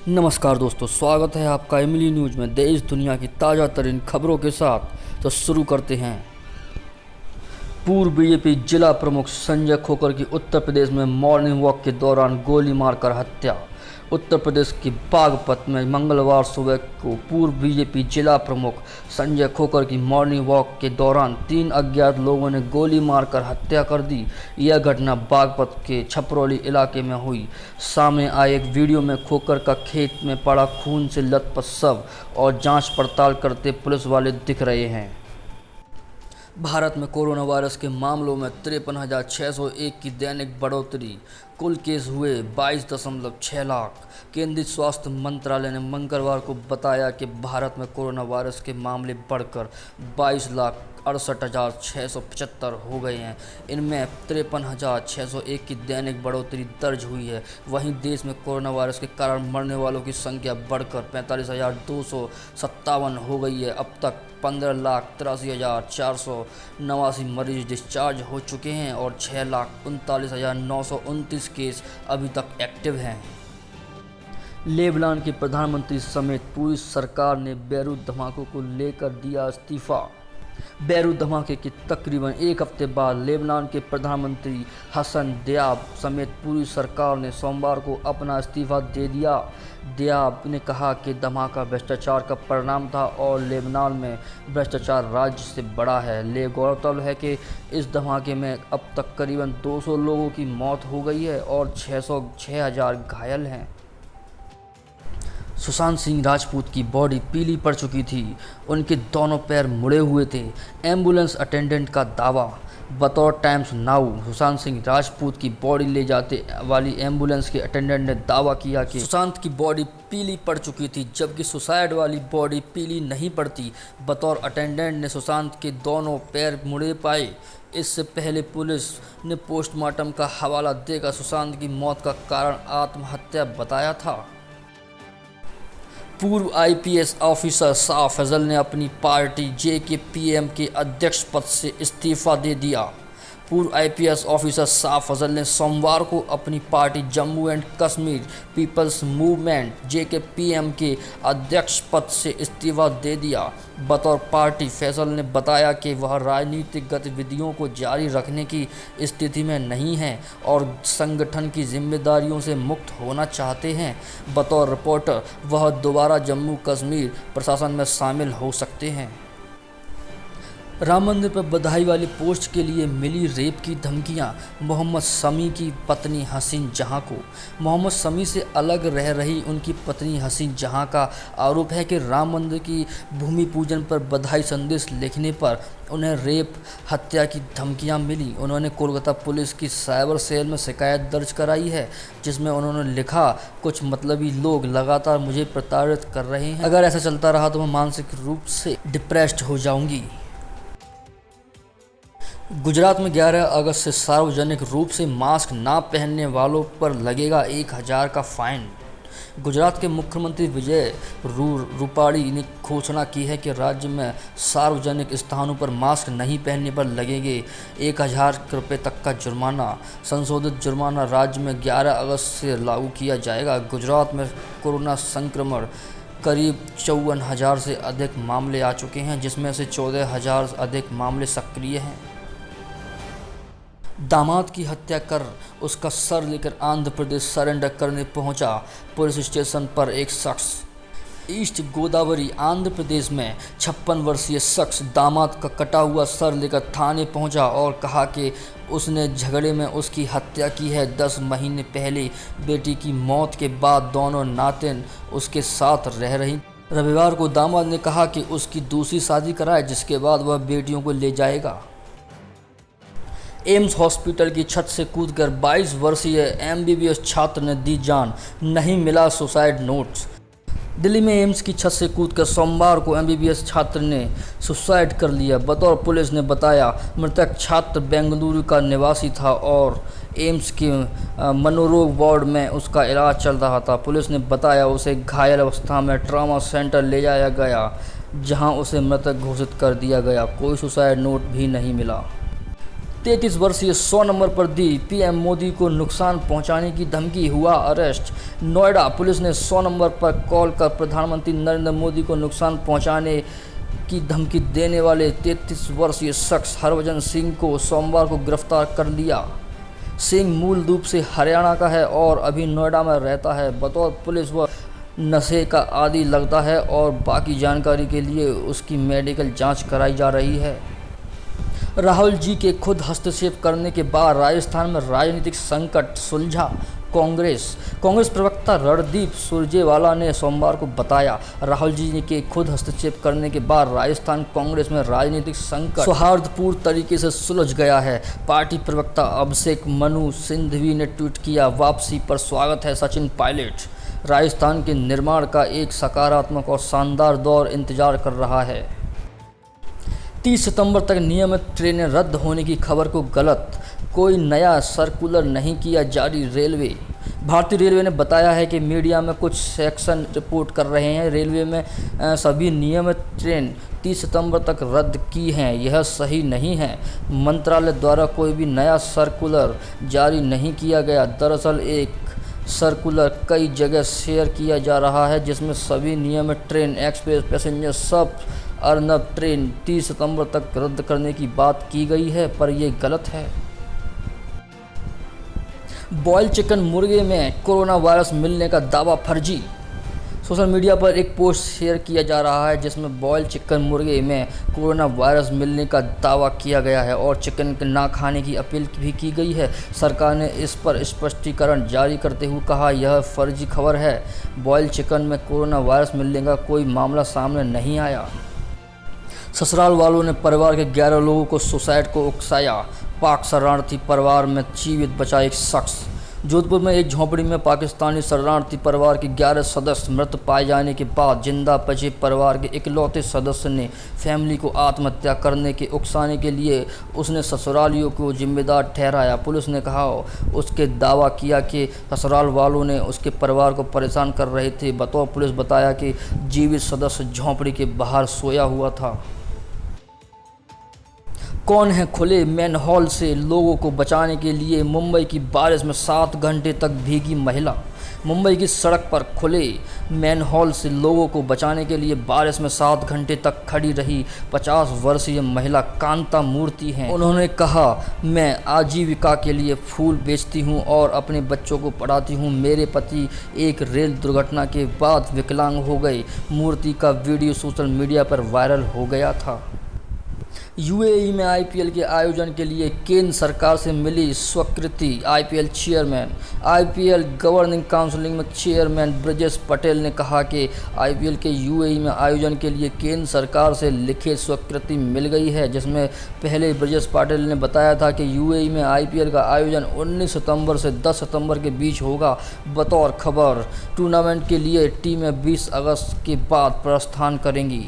नमस्कार दोस्तों, स्वागत है आपका एमिली न्यूज़ में देश दुनिया की ताज़ा तरीन खबरों के साथ। तो शुरू करते हैं। पूर्व बीजेपी जिला प्रमुख संजय खोकर की उत्तर प्रदेश में मॉर्निंग वॉक के दौरान गोली मारकर हत्या। उत्तर प्रदेश के बागपत में मंगलवार सुबह को पूर्व बीजेपी जिला प्रमुख संजय खोकर की मॉर्निंग वॉक के दौरान 3 अज्ञात लोगों ने गोली मारकर हत्या कर दी। यह घटना बागपत के छपरौली इलाके में हुई। सामने आए एक वीडियो में खोकर का खेत में पड़ा खून से लथपथ शव और जांच पड़ताल करते पुलिस वाले दिख रहे हैं। भारत में कोरोना वायरस के मामलों में 53,601 की दैनिक बढ़ोतरी। कुल केस हुए 22.6 लाख। केंद्रीय स्वास्थ्य मंत्रालय ने मंगलवार को बताया कि भारत में कोरोना वायरस के मामले बढ़कर 22,68,675 हो गए हैं। इनमें 53,601 की दैनिक बढ़ोतरी दर्ज हुई है। वहीं देश में कोरोना वायरस के कारण मरने वालों की संख्या बढ़कर 45,257 हो गई है। अब तक 15,83,489 मरीज डिस्चार्ज हो चुके हैं और 6,39,929 केस अभी तक एक्टिव हैं। लेबनान के प्रधानमंत्री समेत पूरी सरकार ने बेरूत धमाकों को लेकर दिया इस्तीफा। बेरूत धमाके के तकरीबन एक हफ्ते बाद लेबनान के प्रधानमंत्री हसन दियाब समेत पूरी सरकार ने सोमवार को अपना इस्तीफा दे दिया। दियाब ने कहा कि धमाका भ्रष्टाचार का परिणाम था और लेबनान में भ्रष्टाचार राज्य से बड़ा है। गौरतलब है कि इस धमाके में अब तक करीबन 200 लोगों की मौत हो गई है और 6,000 घायल हैं। सुशांत सिंह राजपूत की बॉडी पीली पड़ चुकी थी। उनके दोनों पैर मुड़े हुए थे। एम्बुलेंस अटेंडेंट का दावा। बतौर टाइम्स नाउ सुशांत सिंह राजपूत की बॉडी ले जाते वाली एम्बुलेंस के अटेंडेंट ने दावा किया कि सुशांत की बॉडी पीली पड़ चुकी थी, जबकि सुसाइड वाली बॉडी पीली नहीं पड़ती। बतौर अटेंडेंट ने सुशांत के दोनों पैर मुड़े पाए। इससे पहले पुलिस ने पोस्टमार्टम का हवाला देकर सुशांत की मौत का कारण आत्महत्या बताया था। पूर्व आईपीएस ऑफिसर शाह फजल ने अपनी पार्टी जेकेपीएम के अध्यक्ष पद से इस्तीफा दे दिया। पूर्व आईपीएस ऑफिसर शाह फजल ने सोमवार को अपनी party Jammu and Kashmir people's movement JKPM के अध्यक्ष पद से इस्तीफा दे दिया। बतौर पार्टी फैसल ने बताया कि वह राजनीतिक गतिविधियों को जारी रखने की स्थिति में नहीं है और संगठन की जिम्मेदारियों से मुक्त होना चाहते हैं। बतौर रिपोर्टर वह दोबारा जम्मू कश्मीर प्रशासन में शामिल हो सकते हैं। राम मंदिर पर बधाई वाली पोस्ट के लिए मिली रेप की धमकियां। मोहम्मद शमी की पत्नी हसीन जहां को। मोहम्मद शमी से अलग रह रही उनकी पत्नी हसीन जहां का आरोप है कि राम मंदिर की भूमि पूजन पर बधाई संदेश लिखने पर उन्हें रेप हत्या की धमकियां मिली। उन्होंने कोलकाता पुलिस की साइबर सेल में शिकायत दर्ज कराई है, जिसमें उन्होंने लिखा, कुछ मतलबी लोग लगातार मुझे प्रताड़ित कर रहे हैं। अगर ऐसा चलता रहा तो मैं मानसिक रूप से डिप्रेस्ड हो जाऊंगी। गुजरात में 11 अगस्त से सार्वजनिक रूप से मास्क ना पहनने वालों पर लगेगा 1,000 का फाइन। गुजरात के मुख्यमंत्री विजय रूपाणी ने घोषणा की है कि राज्य में सार्वजनिक स्थानों पर मास्क नहीं पहनने पर लगेंगे 1,000 रुपये तक का जुर्माना। संशोधित जुर्माना राज्य में 11 अगस्त से लागू किया जाएगा। गुजरात में कोरोना संक्रमण करीब 54,000 से अधिक मामले आ चुके हैं, जिसमें से 14,000 से अधिक मामले सक्रिय हैं। दामाद की हत्या कर उसका सर लेकर आंध्र प्रदेश सरेंडर करने पहुंचा। पुलिस स्टेशन पर एक शख्स। ईस्ट गोदावरी आंध्र प्रदेश में 56 वर्षीय शख्स दामाद का कटा हुआ सर लेकर थाने पहुंचा और कहा कि उसने झगड़े में उसकी हत्या की है। 10 महीने पहले बेटी की मौत के बाद दोनों नातिन उसके साथ रह रही। रविवार को दामाद ने कहा कि उसकी दूसरी शादी कराए, जिसके बाद वह बेटियों को ले जाएगा। एम्स हॉस्पिटल की छत से कूदकर 22 वर्षीय एमबीबीएस छात्र ने दी जान। नहीं मिला सुसाइड नोट्स। दिल्ली में एम्स की छत से कूदकर सोमवार को एमबीबीएस छात्र ने सुसाइड कर लिया। बतौर पुलिस ने बताया, मृतक छात्र बेंगलुरु का निवासी था और एम्स के मनोरोग वार्ड में उसका इलाज चल रहा था। पुलिस ने बताया उसे घायल अवस्था में ट्रॉमा सेंटर ले जाया गया, जहां उसे मृतक घोषित कर दिया गया। कोई सुसाइड नोट भी नहीं मिला। 33 वर्षीय 100 नंबर पर दी पीएम मोदी को नुकसान पहुंचाने की धमकी, हुआ अरेस्ट। नोएडा पुलिस ने 100 नंबर पर कॉल कर प्रधानमंत्री नरेंद्र मोदी को नुकसान पहुंचाने की धमकी देने वाले 33 वर्षीय शख्स हरभजन सिंह को सोमवार को गिरफ्तार कर लिया। सिंह मूल रूप से हरियाणा का है और अभी नोएडा में रहता है। बतौर पुलिस वह नशे का आदी लगता है और बाकी जानकारी के लिए उसकी मेडिकल जांच कराई जा रही है। राहुल जी के खुद हस्तक्षेप करने के बाद राजस्थान में राजनीतिक संकट सुलझा। कांग्रेस प्रवक्ता रणदीप सुरजेवाला ने सोमवार को बताया, राहुल जी के खुद हस्तक्षेप करने के बाद राजस्थान कांग्रेस में राजनीतिक संकट सौहार्दपूर्ण तरीके से सुलझ गया है। पार्टी प्रवक्ता अभिषेक मनु सिंघवी ने ट्वीट किया, वापसी पर स्वागत है सचिन पायलट। राजस्थान के निर्माण का एक सकारात्मक और शानदार दौर इंतजार कर रहा है। 30 सितंबर तक नियमित ट्रेनें रद्द होने की खबर को गलत, कोई नया सर्कुलर नहीं किया जारी। रेलवे भारतीय रेलवे ने बताया है कि मीडिया में कुछ सेक्शन रिपोर्ट कर रहे हैं रेलवे में सभी नियमित ट्रेन 30 सितंबर तक रद्द की हैं। यह सही नहीं है। मंत्रालय द्वारा कोई भी नया सर्कुलर जारी नहीं किया गया। दरअसल एक सर्कुलर कई जगह शेयर किया जा रहा है जिसमें सभी नियमित ट्रेन, एक्सप्रेस, पैसेंजर सब अर्नब ट्रेन 30 सितंबर तक रद्द करने की बात की गई है, पर यह गलत है। बॉयल चिकन मुर्गे में कोरोना वायरस मिलने का दावा फर्जी। सोशल मीडिया पर एक पोस्ट शेयर किया जा रहा है जिसमें बॉयल चिकन मुर्गे में कोरोना वायरस मिलने का दावा किया गया है और चिकन ना खाने की अपील भी की गई है। सरकार ने इस पर स्पष्टीकरण जारी करते हुए कहा, यह फर्जी खबर है। बॉयल चिकन में कोरोना वायरस मिलने का कोई मामला सामने नहीं आया। ससुराल वालों ने परिवार के 11 लोगों को सुसाइड को उकसाया। पाक शरणार्थी परिवार में जीवित बचा एक शख्स। जोधपुर में एक झोंपड़ी में पाकिस्तानी शरणार्थी परिवार के 11 सदस्य मृत पाए जाने के बाद जिंदा बचे परिवार के इकलौते सदस्य ने फैमिली को आत्महत्या करने के उकसाने के लिए उसने ससुरालियों को जिम्मेदार ठहराया। पुलिस ने कहा उसके दावा किया कि ससुराल वालों ने उसके परिवार को परेशान कर रहे थे। बतौर पुलिस बताया कि जीवित सदस्य झोंपड़ी के बाहर सोया हुआ था। कौन है खुले मैनहोल से लोगों को बचाने के लिए मुंबई की बारिश में 7 घंटे तक भीगी महिला। मुंबई की सड़क पर खुले मैनहोल से लोगों को बचाने के लिए बारिश में 7 घंटे तक खड़ी रही 50 वर्षीय महिला कांता मूर्ति हैं। उन्होंने कहा, मैं आजीविका के लिए फूल बेचती हूं और अपने बच्चों को पढ़ाती हूं। मेरे पति एक रेल दुर्घटना के बाद विकलांग हो गए। मूर्ति का वीडियो सोशल मीडिया पर वायरल हो गया था। यूएई में आईपीएल के आयोजन के लिए केंद्र सरकार से मिली स्वीकृति। IPL chairman IPL governing council में चेयरमैन ब्रजेश पटेल ने कहा कि आईपीएल के यूएई में आयोजन के लिए केंद्र सरकार से लिखित स्वीकृति मिल गई है, जिसमें पहले ब्रजेश पटेल ने बताया था कि यूएई में आईपीएल का आयोजन 19 सितंबर से 10 सितंबर के बीच होगा। बतौर खबर, टूर्नामेंट के लिए टीमें 20 अगस्त के बाद प्रस्थान करेंगी।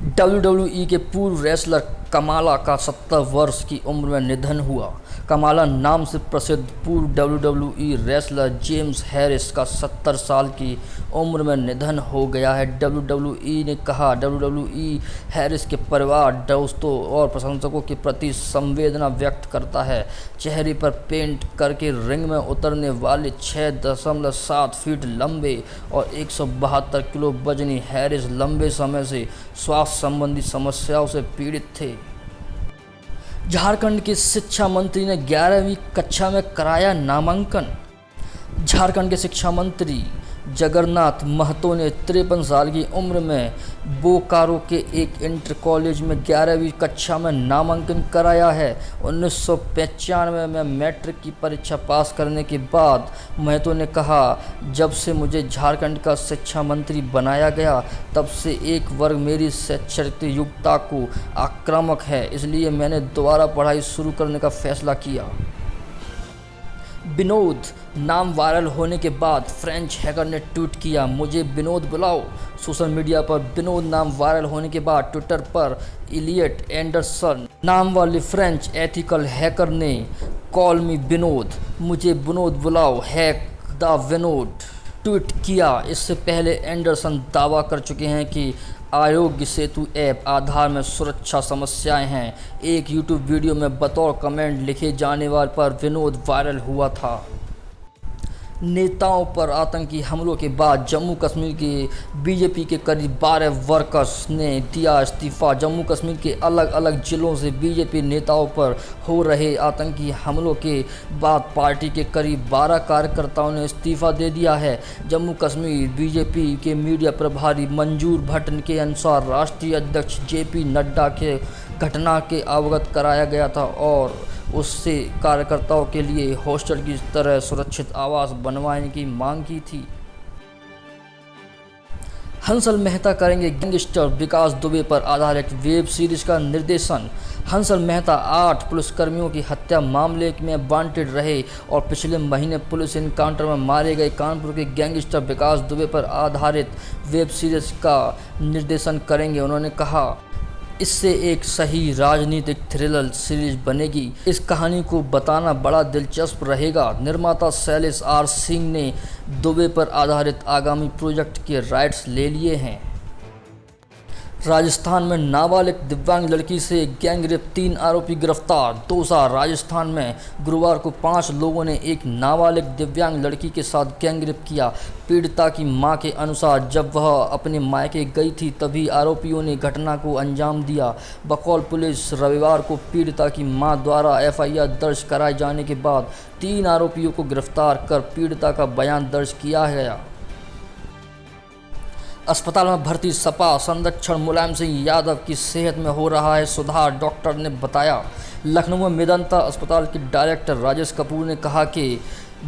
WWE के पूर्व रेसलर कमाला का 70 वर्ष की उम्र में निधन हुआ। कमाला नाम से प्रसिद्ध पूर्व WWE रेसलर जेम्स हैरिस का 70 साल की उम्र में निधन हो गया है। WWE ने कहा, WWE हैरिस के परिवार, दोस्तों और प्रशंसकों के प्रति संवेदना व्यक्त करता है। चेहरे पर पेंट करके रिंग में उतरने वाले 6.7 फीट लंबे और 172 किलो वजनी हैरिस लंबे समय से स्वास्थ्य संबंधी समस्याओं से पीड़ित थे। झारखंड के शिक्षा मंत्री ने 11वीं कक्षा में कराया नामांकन। झारखंड के शिक्षा मंत्री जगन्नाथ महतो ने 53 साल की उम्र में बोकारो के एक इंटर कॉलेज में 11वीं कक्षा में नामांकन कराया है। 1995 में मैट्रिक की परीक्षा पास करने के बाद महतो ने कहा, जब से मुझे झारखंड का शिक्षा मंत्री बनाया गया तब से एक वर्ग मेरी शैक्षणिक योग्यता को आक्रामक है, इसलिए मैंने दोबारा पढ़ाई शुरू करने का फैसला किया। विनोद नाम वायरल होने के बाद फ्रेंच हैकर ने ट्वीट किया, मुझे विनोद बुलाओ। सोशल मीडिया पर विनोद नाम वायरल होने के बाद ट्विटर पर इलियट एंडरसन नाम वाले फ्रेंच एथिकल हैकर ने कॉल मी विनोद, मुझे विनोद बुलाओ, हैक द विनोद ट्वीट किया। इससे पहले एंडरसन दावा कर चुके हैं कि आरोग्य सेतु ऐप आधार में सुरक्षा समस्याएं हैं। एक यूट्यूब वीडियो में बतौर कमेंट लिखे जाने वाले पर विनोद वायरल हुआ था। नेताओं पर आतंकी हमलों के बाद जम्मू कश्मीर के बीजेपी के करीब 12 वर्कर्स ने दिया इस्तीफा। जम्मू कश्मीर के अलग अलग जिलों से बीजेपी नेताओं पर हो रहे आतंकी हमलों के बाद पार्टी के करीब 12 कार्यकर्ताओं ने इस्तीफा दे दिया है। जम्मू कश्मीर बीजेपी के मीडिया प्रभारी मंजूर भट्ट के अनुसार राष्ट्रीय अध्यक्ष जेपी नड्डा के घटना के अवगत कराया गया था और उससे कार्यकर्ताओं के लिए हॉस्टल की तरह सुरक्षित आवास बनवाने की मांग की थी। हंसल मेहता करेंगे गैंगस्टर विकास दुबे पर आधारित वेब सीरीज का निर्देशन। हंसल मेहता 8 पुलिसकर्मियों की हत्या मामले में वांटेड रहे और पिछले महीने पुलिस इनकाउंटर में मारे गए कानपुर के गैंगस्टर विकास दुबे पर आधारित वेब सीरीज का निर्देशन करेंगे। उन्होंने कहा, इससे एक सही राजनीतिक थ्रिलर सीरीज बनेगी। इस कहानी को बताना बड़ा दिलचस्प रहेगा। निर्माता शैलेश आर सिंह ने दुबे पर आधारित आगामी प्रोजेक्ट के राइट्स ले लिए हैं। राजस्थान में नाबालिग दिव्यांग लड़की से गैंगरेप, 3 आरोपी गिरफ्तार। दौसा राजस्थान में गुरुवार को 5 लोगों ने एक नाबालिग दिव्यांग लड़की के साथ गैंगरेप किया। पीड़िता की मां के अनुसार जब वह अपने मायके गई थी तभी आरोपियों ने घटना को अंजाम दिया। बकौल पुलिस रविवार को पीड़िता की मां द्वारा एफआईआर दर्ज कराए जाने के बाद 3 आरोपियों को गिरफ्तार कर पीड़िता का बयान दर्ज किया गया। अस्पताल में भर्ती सपा संरक्षण मुलायम सिंह यादव की सेहत में हो रहा है सुधार, डॉक्टर ने बताया। लखनऊ में मेदांता अस्पताल के डायरेक्टर राजेश कपूर ने कहा कि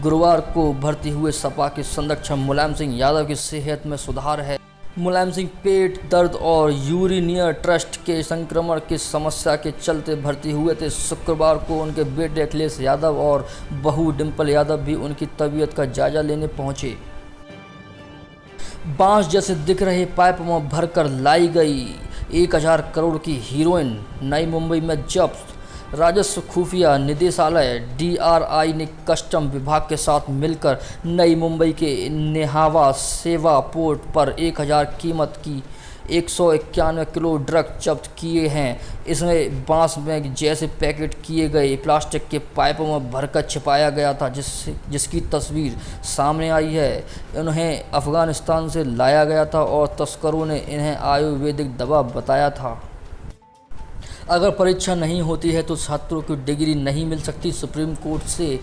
गुरुवार को भर्ती हुए सपा के संरक्षण मुलायम सिंह यादव की सेहत में सुधार है। मुलायम सिंह पेट दर्द और यूरिनियर ट्रस्ट के संक्रमण की समस्या के चलते भर्ती हुए थे। शुक्रवार को उनके बेटे अखिलेश यादव और बहू डिंपल यादव भी उनकी तबीयत का जायजा लेने पहुंचे। बांस जैसे दिख रहे पाइप में भरकर लाई गई 1000 करोड़ की हीरोइन नई मुंबई में जब्त। राजस्व खुफिया निदेशालय DRI ने कस्टम विभाग के साथ मिलकर नई मुंबई के नेहावा सेवा पोर्ट पर 1000 कीमत की 191 किलो ड्रग जब्त किए हैं। इसमें बांस में जैसे पैकेट किए गए प्लास्टिक के पाइपों में भरकर छिपाया गया था, जिसकी तस्वीर सामने आई है। इन्हें अफगानिस्तान से लाया गया था और तस्करों ने इन्हें आयुर्वेदिक दवा बताया था। अगर परीक्षा नहीं होती है तो छात्रों को डिग्री नहीं मिल सकती, सुप्रीम कोर्ट से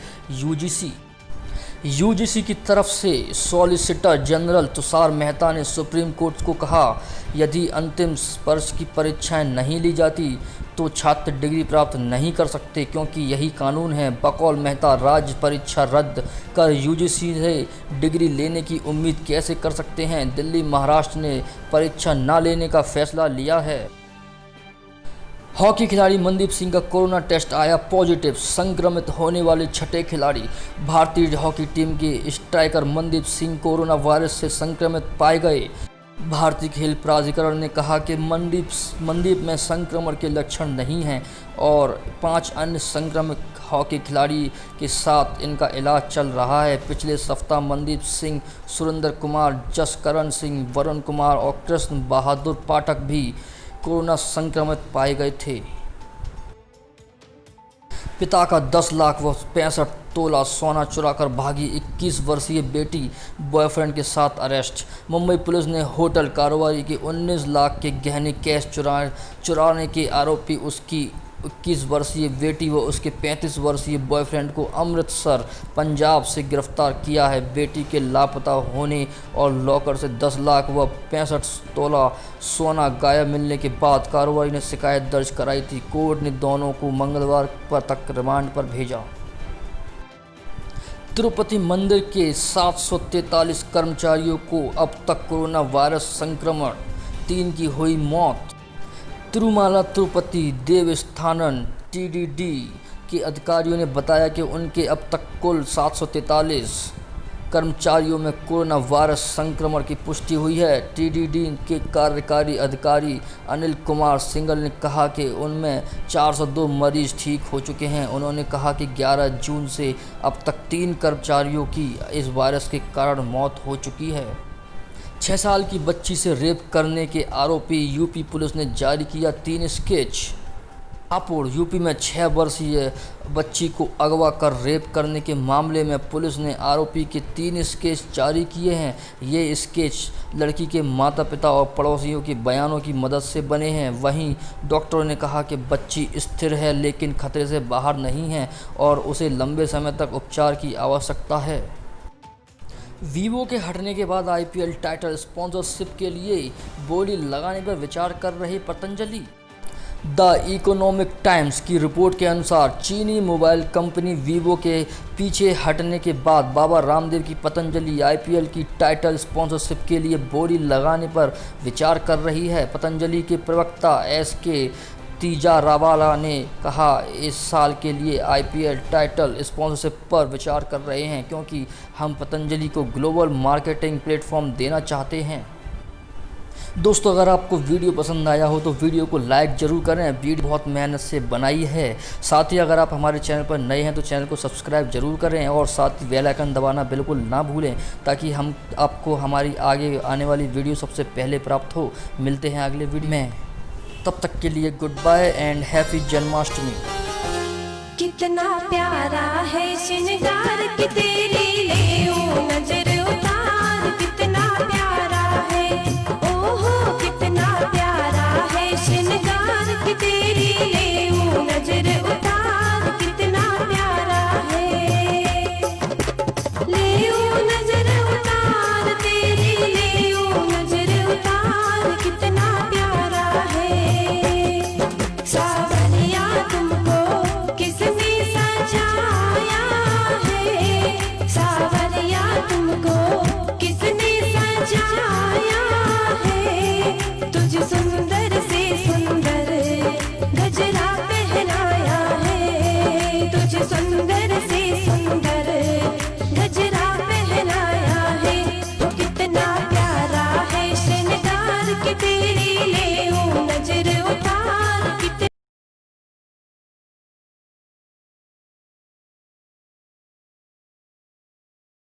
यूजीसी की तरफ से सॉलिसिटर जनरल तुषार मेहता ने सुप्रीम कोर्ट को कहा, यदि अंतिम वर्ष की परीक्षाएं नहीं ली जाती तो छात्र डिग्री प्राप्त नहीं कर सकते, क्योंकि यही कानून है। बकौल मेहता, राज्य परीक्षा रद्द कर यूजीसी से डिग्री लेने की उम्मीद कैसे कर सकते हैं। दिल्ली महाराष्ट्र ने परीक्षा न लेने का फैसला लिया है। हॉकी खिलाड़ी मनदीप सिंह का कोरोना टेस्ट आया पॉजिटिव, संक्रमित होने वाले 6ठे खिलाड़ी। भारतीय हॉकी टीम के striker Mandeep Singh corona virus से संक्रमित पाए गए। भारतीय खेल प्राधिकरण ने कहा कि मनदीप में संक्रमण के लक्षण नहीं हैं और 5 अन्य संक्रमित हॉकी खिलाड़ी के साथ इनका इलाज चल रहा है। पिछले सप्ताह मनदीप सिंह, सुरेंद्र कुमार, जसकरण सिंह, वरुण कुमार और कृष्ण बहादुर पाठक भी कोरोना संक्रमित पाए गए थे। पिता का 10 लाख व 65 तोला सोना चुराकर भागी 21 वर्षीय बेटी बॉयफ्रेंड के साथ अरेस्ट। मुंबई पुलिस ने होटल कारोबारी के 19 लाख के गहने कैश चुराने के आरोपी उसकी 21 वर्षीय बेटी व उसके 35 वर्षीय बॉयफ्रेंड को अमृतसर पंजाब से गिरफ्तार किया है। बेटी के लापता होने और लॉकर से 10 लाख व 65 तोला सोना गायब मिलने के बाद कारोबारी ने शिकायत दर्ज कराई थी। कोर्ट ने दोनों को मंगलवार तक रिमांड पर भेजा। तिरुपति मंदिर के 743 कर्मचारियों को अब तक कोरोना वायरस संक्रमण, 3 की हुई मौत। तिरुमाला तिरुपति देवस्थानम TDD के अधिकारियों ने बताया कि उनके अब तक कुल 743 कर्मचारियों में कोरोना वायरस संक्रमण की पुष्टि हुई है। टीडीडी के कार्यकारी अधिकारी अनिल कुमार सिंघल ने कहा कि उनमें 402 मरीज ठीक हो चुके हैं। उन्होंने कहा कि 11 जून से अब तक 3 कर्मचारियों की इस वायरस के कारण मौत हो चुकी है। 6 साल की बच्ची से रेप करने के आरोपी यूपी पुलिस ने जारी किया 3 स्केच। हापुड़ यूपी में 6 वर्षीय बच्ची को अगवा कर रेप करने के मामले में पुलिस ने आरोपी के 3 स्केच जारी किए हैं। ये स्केच लड़की के माता पिता और पड़ोसियों के बयानों की मदद से बने हैं। वहीं डॉक्टरों ने कहा कि बच्ची स्थिर है लेकिन खतरे से बाहर नहीं है और उसे लंबे समय तक उपचार की आवश्यकता है। वीवो के हटने के बाद आईपीएल टाइटल स्पॉन्सरशिप के लिए बोली लगाने पर विचार कर रही पतंजलि। द इकोनॉमिक टाइम्स की रिपोर्ट के अनुसार चीनी मोबाइल कंपनी वीवो के पीछे हटने के बाद बाबा रामदेव की पतंजलि आईपीएल की टाइटल स्पॉन्सरशिप के लिए बोली लगाने पर विचार कर रही है। पतंजलि के प्रवक्ता एसके तीजारावाला ने कहा, इस साल के लिए आईपीएल टाइटल स्पॉन्सरशिप पर विचार कर रहे हैं क्योंकि हम पतंजलि को ग्लोबल मार्केटिंग प्लेटफॉर्म देना चाहते हैं। दोस्तों, अगर आपको वीडियो पसंद आया हो तो वीडियो को लाइक ज़रूर करें। वीडियो बहुत मेहनत से बनाई है। साथ ही अगर आप हमारे चैनल पर नए हैं तो चैनल को सब्सक्राइब जरूर करें और साथ ही बेल आइकन दबाना बिल्कुल ना भूलें ताकि हम आपको हमारी आगे आने वाली वीडियो सबसे पहले प्राप्त हो। मिलते हैं अगले वीडियो में, तब तक के लिए good bye and happy Janmashtami. कितना प्यारा है श्रृंगार की तेरी ले ओ नजर उतार, कितना प्यारा है, ओहो कितना प्यारा है श्रृंगार की तेरी ले ओ नजर उतार, कितना प्यारा है, ले ओ नजर उतार तेरी ले ओ नजर उतार, कितना प्यारा है। सावरिया तुमको किसने सजाया है, सावरिया तुमको किसने सजाया है, तुझ सुंदर से सुंदर गजरा पहनाया है, तुझ सुंदर से सुंदर गजरा पहनाया है, तो कितना प्यारा है श्रृंगार की तेरी ले